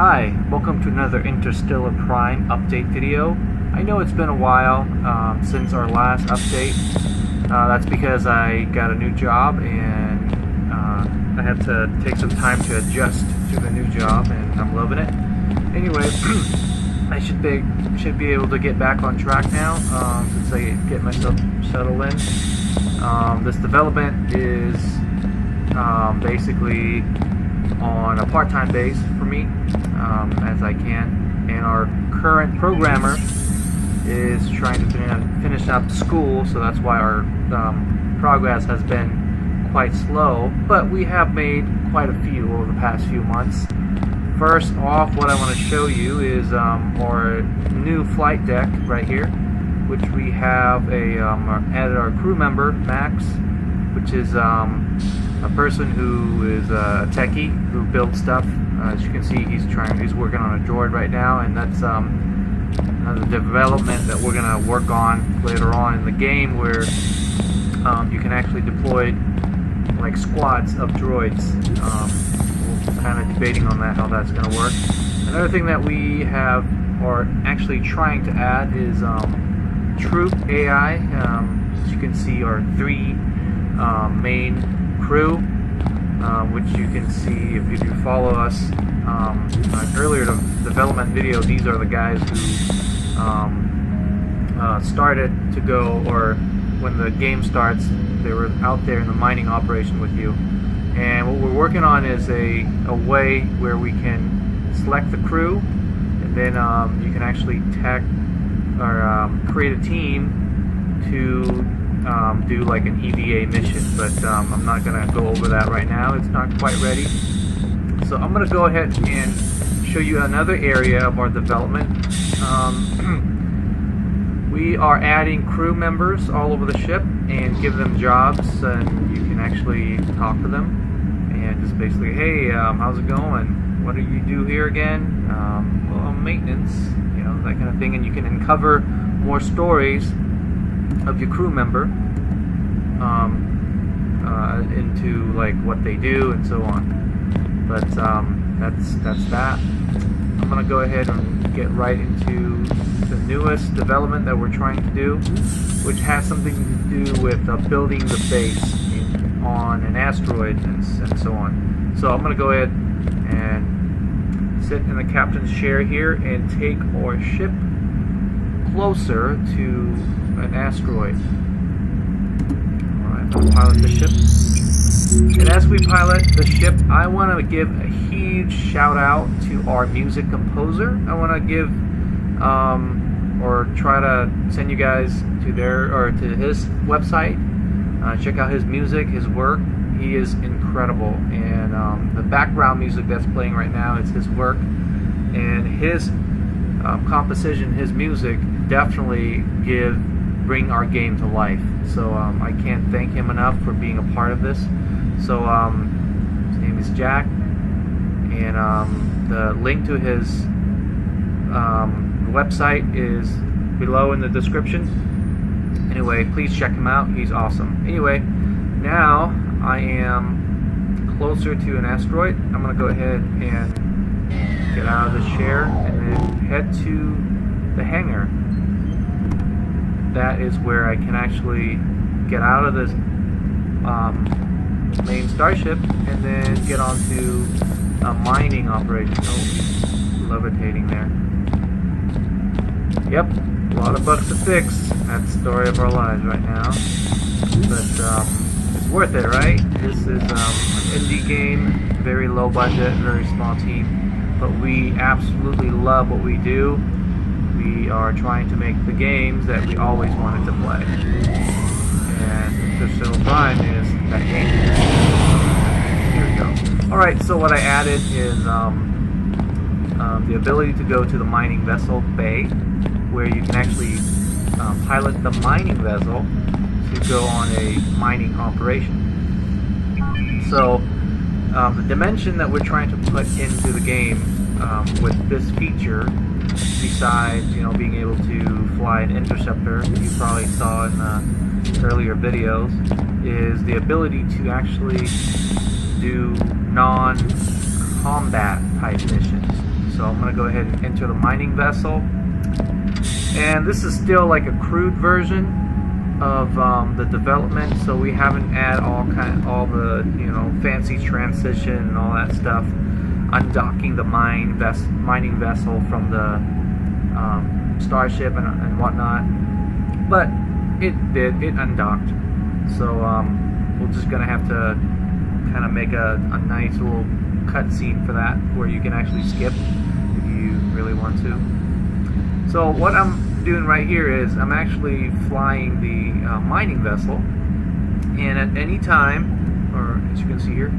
Hi, welcome to another Interstellar Prime update video. I know it's been a while since our last update. That's because I got a new job and I had to take some time to adjust to the new job, and I'm loving it. Anyway, I should be able to get back on track now since I get myself settled in. This development is basically on a part-time base for me as I can, and our current programmer is trying to finish up school, so that's why our progress has been quite slow, but we have made quite a few over the past few months. First off, what I want to show you is our new flight deck right here, which we have added our crew member Max, which is a person who is a techie who builds stuff. As you can see, he's working on a droid right now, and that's another development that we're gonna work on later on in the game, where you can actually deploy like squads of droids. We're kind of debating on that, how that's gonna work. Another thing that we are actually trying to add is troop AI. As you can see, our three main crew, which you can see if you follow us earlier development video. These are the guys who started to go, or when the game starts, they were out there in the mining operation with you. And what we're working on is a way where we can select the crew, and then you can actually create a team to do like an EVA mission, but I'm not going to go over that right now. It's not quite ready. So I'm going to go ahead and show you another area of our development. We are adding crew members all over the ship and give them jobs, and you can actually talk to them and just basically, hey, how's it going? What do you do here again? Well, maintenance, that kind of thing, and you can uncover more stories of your crew member into like what they do and so on. But that's that. I'm gonna go ahead and get right into the newest development that we're trying to do, which has something to do with building the base on an asteroid and so on. So I'm gonna go ahead and sit in the captain's chair here and take our ship closer to an asteroid. Alright, I'm going to pilot the ship. And as we pilot the ship, I want to give a huge shout out to our music composer. I want to give or try to send you guys to his website. Check out his music, his work. He is incredible, and the background music that's playing right now is his work, and his composition, his music definitely bring our game to life. So I can't thank him enough for being a part of this. So his name is Jack, and the link to his website is below in the description. Anyway, please check him out. He's awesome. Anyway, now I am closer to an asteroid. I'm going to go ahead and get out of the chair and then head to the hangar. That is where I can actually get out of this main starship and then get onto a mining operation. Oh, levitating there. Yep, a lot of bugs to fix. That's the story of our lives right now. But it's worth it, right? This is an indie game, very low budget, very small team, but we absolutely love what we do. We are trying to make the games that we always wanted to play, and Interstellar Prime is that game. Here we go. Alright, so what I added is the ability to go to the mining vessel bay, where you can actually pilot the mining vessel to go on a mining operation. So the dimension that we're trying to put into the game with this feature, besides being able to fly an interceptor, you probably saw in the earlier videos, is the ability to actually do non-combat type missions. So I'm going to go ahead and enter the mining vessel. And this is still like a crude version of the development, so we haven't added all the fancy transition and all that stuff, undocking the mining vessel from the starship and whatnot. But it undocked. So we're just gonna have to kind of make a nice little cutscene for that, where you can actually skip if you really want to. So what I'm doing right here is I'm actually flying the mining vessel, and at any time, or as you can see here,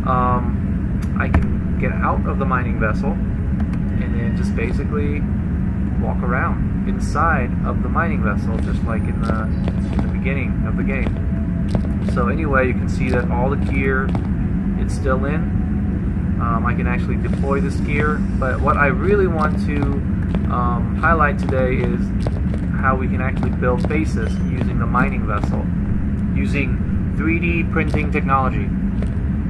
I can get out of the mining vessel and then just basically walk around inside of the mining vessel, just like in the beginning of the game. So anyway, you can see that all the gear it's still in. I can actually deploy this gear, but what I really want to highlight today is how we can actually build bases using the mining vessel, using 3D printing technology.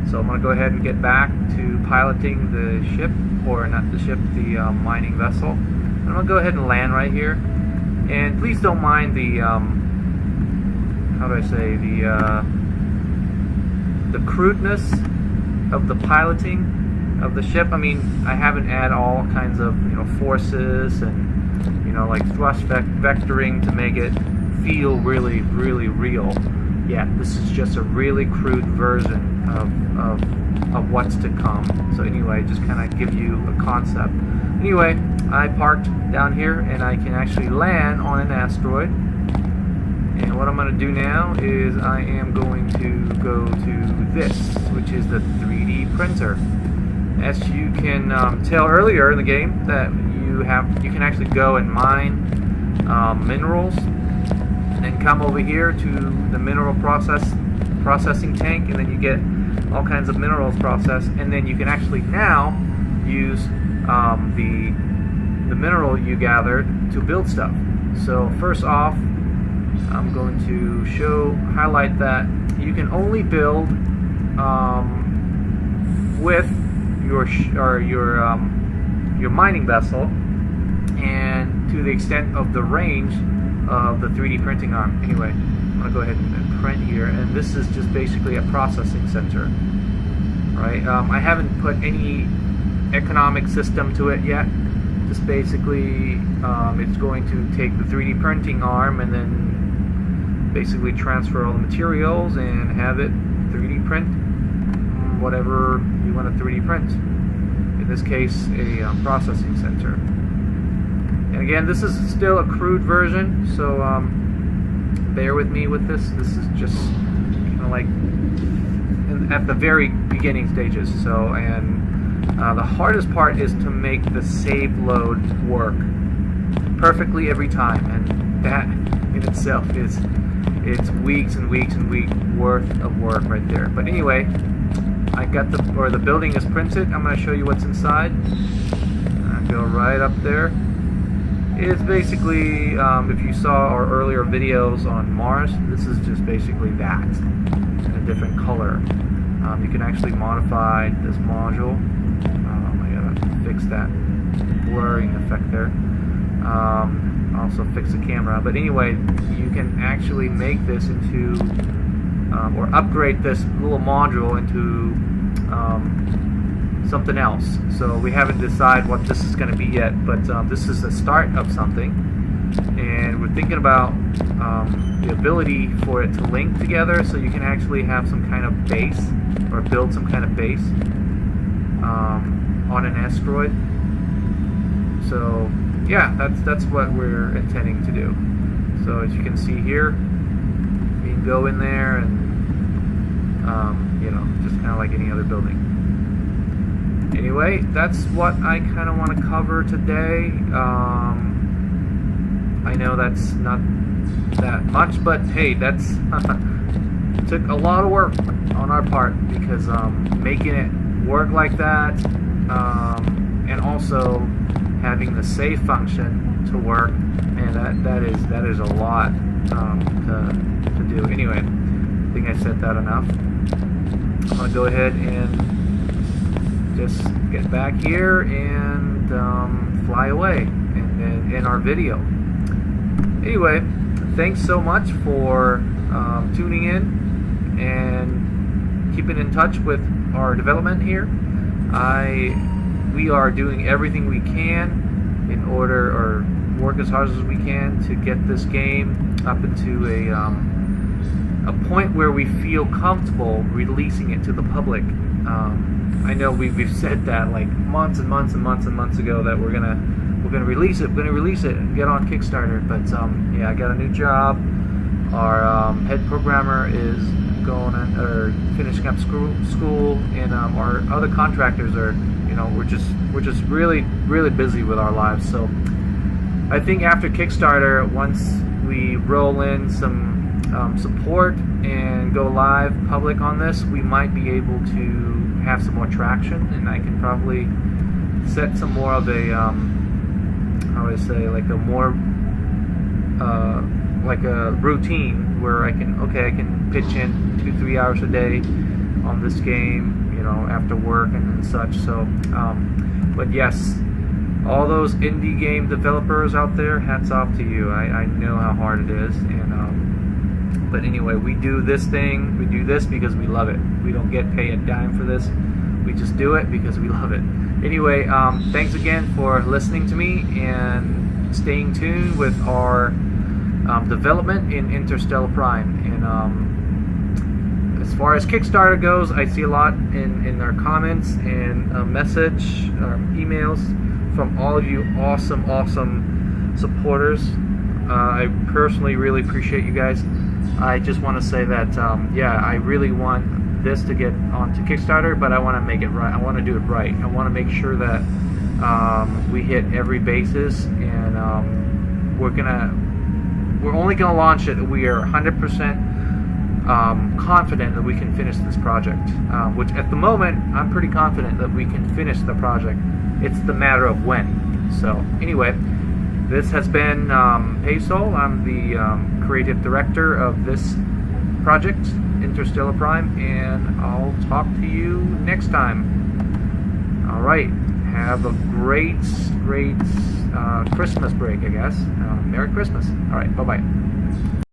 So I'm going to go ahead and get back to piloting the ship, or not the ship, the mining vessel. I'm going to go ahead and land right here. And please don't mind the, how do I say, the crudeness of the piloting of the ship. I mean, I haven't added all kinds of forces and like thrust vectoring to make it feel really real. Yeah, this is just a really crude version of what's to come. So anyway, just kind of give you a concept. Anyway, I parked down here and I can actually land on an asteroid. And what I'm going to do now is I am going to go to this, which is the 3D printer. As you can tell earlier in the game, that you can actually go and mine minerals, and then come over here to the mineral processing tank, and then you get all kinds of minerals processed, and then you can actually now use the mineral you gathered to build stuff. So first off, I'm going to highlight that you can only build with your mining vessel, and to the extent of the range of the 3D printing arm. Anyway, I'm going to go ahead and print here, and this is just basically a processing center, right? I haven't put any economic system to it yet. Just basically, it's going to take the 3D printing arm and then basically transfer all the materials and have it 3D print whatever you want to 3D print. In this case, a processing center. And again, this is still a crude version, so bear with me with this. This is just kind of like at the very beginning stages. So, and the hardest part is to make the save load work perfectly every time, and that in itself it's weeks and weeks and weeks worth of work right there. But anyway, I got the building is printed. I'm going to show you what's inside. I go right up there. It's basically, if you saw our earlier videos on Mars, this is just basically that in a different color. You can actually modify this module. I gotta fix that blurring effect there. Also fix the camera. But anyway, you can actually make this into or upgrade this little module into something else. So we haven't decided what this is going to be yet, but this is the start of something, and we're thinking about the ability for it to link together, so you can actually have some kind of base, or build some kind of base on an asteroid. So yeah, that's what we're intending to do. So as you can see here, you can go in there and just kind of like any other building. Anyway, that's what I kind of want to cover today. I know that's not that much, but hey, that's took a lot of work on our part, because making it work like that, and also having the save function to work, and that is a lot to do. Anyway, I think I said that enough. I'm gonna go ahead and just get back here and fly away and in our video. Anyway, thanks so much for tuning in and keeping in touch with our development here. We are doing everything we can in order, or work as hard as we can to get this game up into a point where we feel comfortable releasing it to the public. I know we've said that like months and months and months and months ago that we're gonna release it, and get on Kickstarter. But yeah, I got a new job. Our head programmer is finishing up school, and our other contractors are, we're just really busy with our lives. So I think after Kickstarter, once we roll in some support and go live public on this, we might be able to have some more traction, and I can probably set some more of a like a routine where I can pitch in 2-3 hours a day on this game, after work and such. So but yes, all those indie game developers out there, hats off to you. I know how hard it is, and but anyway, we do this because we love it. We don't get paid a dime for this. We just do it because we love it. Anyway, thanks again for listening to me and staying tuned with our development in Interstellar Prime. And as far as Kickstarter goes, I see a lot in our comments and message emails from all of you awesome supporters. I personally really appreciate you guys. I just want to say that yeah, I really want this to get onto Kickstarter, but I want to make it right. I want to do it right. I want to make sure that we hit every basis, and we're only gonna launch it. We are 100% confident that we can finish this project. Which at the moment, I'm pretty confident that we can finish the project. It's the matter of when. So anyway, this has been Peso. I'm the creative director of this project, Interstellar Prime, and I'll talk to you next time. All right, have a great Christmas break, I guess. Merry Christmas. All right, bye-bye.